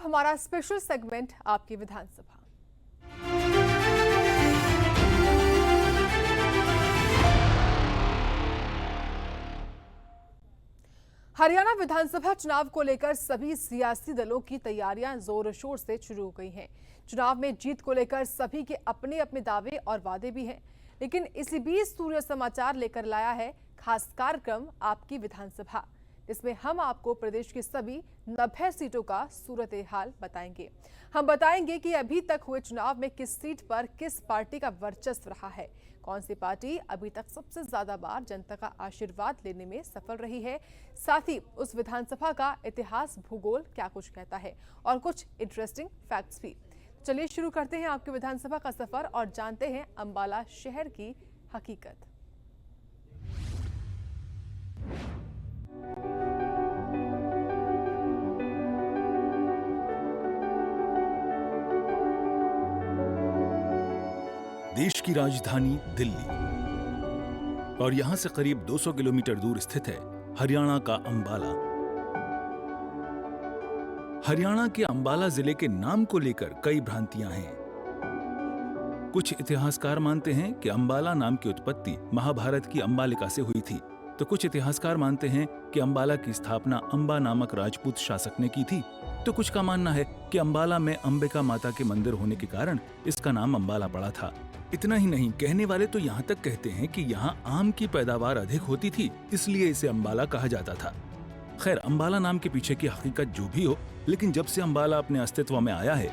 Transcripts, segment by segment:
हमारा special segment आपकी विधानसभा। हरियाणा विधानसभा चुनाव को लेकर सभी सियासी दलों की तैयारियां जोर शोर से शुरू हो गई हैं। चुनाव में जीत को लेकर सभी के अपने अपने दावे और वादे भी हैं, लेकिन इसी बीच सूर्य समाचार लेकर लाया है खास कार्यक्रम आपकी विधानसभा, इसमें हम आपको प्रदेश की सभी 90 सीटों का सूरत हाल बताएंगे। हम बताएंगे कि अभी तक हुए चुनाव में किस सीट पर किस पार्टी का वर्चस्व रहा है, कौन सी पार्टी अभी तक सबसे ज्यादा बार जनता का आशीर्वाद लेने में सफल रही है, साथ ही उस विधानसभा का इतिहास भूगोल क्या कुछ कहता है और कुछ इंटरेस्टिंग फैक्ट्स भी। चलिए शुरू करते हैं आपके विधानसभा का सफर और जानते हैं अंबाला शहर की हकीकत। देश की राजधानी दिल्ली और यहां से करीब 200 किलोमीटर दूर स्थित है हरियाणा का अंबाला। हरियाणा के अंबाला जिले के नाम को लेकर कई भ्रांतियां हैं। कुछ इतिहासकार मानते हैं कि अंबाला नाम की उत्पत्ति महाभारत की अंबालिका से हुई थी, तो कुछ इतिहासकार मानते हैं कि अंबाला की स्थापना अंबा नामक राजपूत शासक ने की थी, तो कुछ का मानना है कि अंबाला में अंबिका माता के मंदिर होने के कारण इसका नाम अंबाला पड़ा था। इतना ही नहीं, कहने वाले तो यहाँ तक कहते हैं कि यहाँ आम की पैदावार अधिक होती थी, इसलिए इसे अंबाला कहा जाता था। खैर, अंबाला नाम के पीछे की हकीकत जो भी हो, लेकिन जब से अंबाला अपने अस्तित्व में आया है,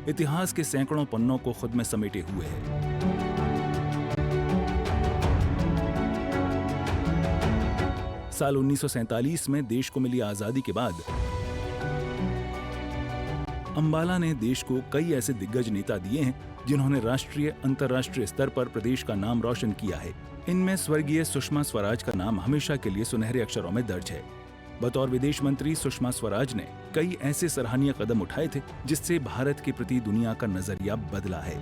इतिहास के सैकड़ों पन्नों को खुद में समेटे हुए है। साल 1947 में देश को मिली आजादी के बाद अंबाला ने देश को कई ऐसे दिग्गज नेता दिए हैं जिन्होंने राष्ट्रीय अंतर्राष्ट्रीय स्तर पर प्रदेश का नाम रोशन किया है। इनमें स्वर्गीय सुषमा स्वराज का नाम हमेशा के लिए सुनहरे अक्षरों में दर्ज है। बतौर विदेश मंत्री सुषमा स्वराज ने कई ऐसे सराहनीय कदम उठाए थे जिससे भारत के प्रति दुनिया का नजरिया बदला है।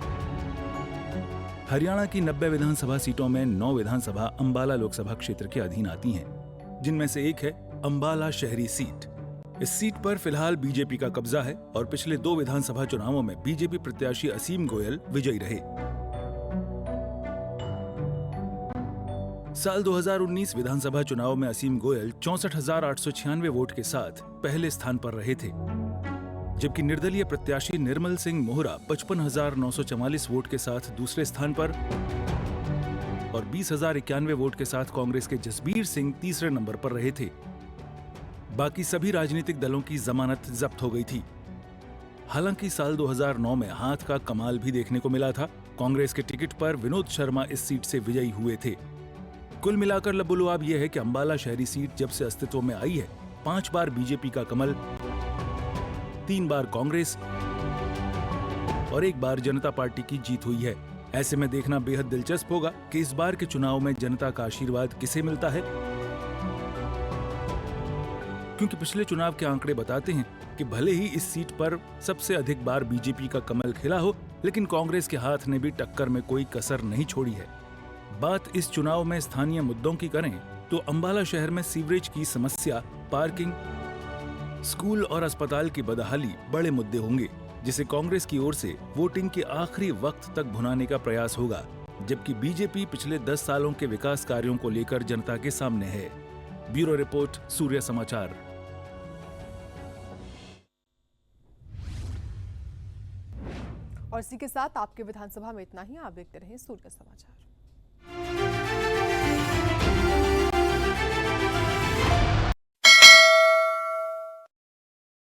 हरियाणा की 90 विधानसभा सीटों में 9 विधानसभा अंबाला लोकसभा क्षेत्र के अधीन आती हैं, जिनमें से एक है अंबाला शहरी सीट। इस सीट पर फिलहाल बीजेपी का कब्जा है और पिछले 2 विधानसभा चुनावों में बीजेपी प्रत्याशी असीम गोयल विजयी रहे। साल 2019 विधानसभा चुनाव में असीम गोयल 64,896 वोट के साथ पहले स्थान पर रहे थे, जबकि निर्दलीय प्रत्याशी निर्मल सिंह मोहरा 55,944 वोट के साथ दूसरे स्थान पर और 20,091 वोट के साथ कांग्रेस के जसबीर सिंह तीसरे नंबर पर रहे थे। बाकी सभी राजनीतिक दलों की जमानत जब्त हो गई थी। हालांकि साल 2009 में हाथ का कमाल भी देखने को मिला था। कांग्रेस के टिकट पर विनोद शर्मा इस सीट से विजयी हुए थे। कुल मिलाकर लबुलुआब यह है कि अंबाला शहरी सीट जब से अस्तित्व में आई है, 5 बार बीजेपी का कमल, 3 बार कांग्रेस और 1 बार जनता पार्टी की जीत हुई है। ऐसे में देखना बेहद दिलचस्प होगा कि इस बार के चुनाव में जनता का आशीर्वाद किसे मिलता है, क्योंकि पिछले चुनाव के आंकड़े बताते हैं कि भले ही इस सीट पर सबसे अधिक बार बीजेपी का कमल खिला हो, लेकिन कांग्रेस के हाथ ने भी टक्कर में कोई कसर नहीं छोड़ी है। बात इस चुनाव में स्थानीय मुद्दों की करें तो अंबाला शहर में सीवरेज की समस्या, पार्किंग, स्कूल और अस्पताल की बदहाली बड़े मुद्दे होंगे, जिसे कांग्रेस की ओर से वोटिंग के आखिरी वक्त तक भुनाने का प्रयास होगा, जबकि बीजेपी पिछले 10 सालों के विकास कार्यों को लेकर जनता के सामने है। ब्यूरो रिपोर्ट, सूर्य समाचार। और इसी के साथ आपके विधानसभा में इतना ही। आप देखते रहें सूर्य समाचार।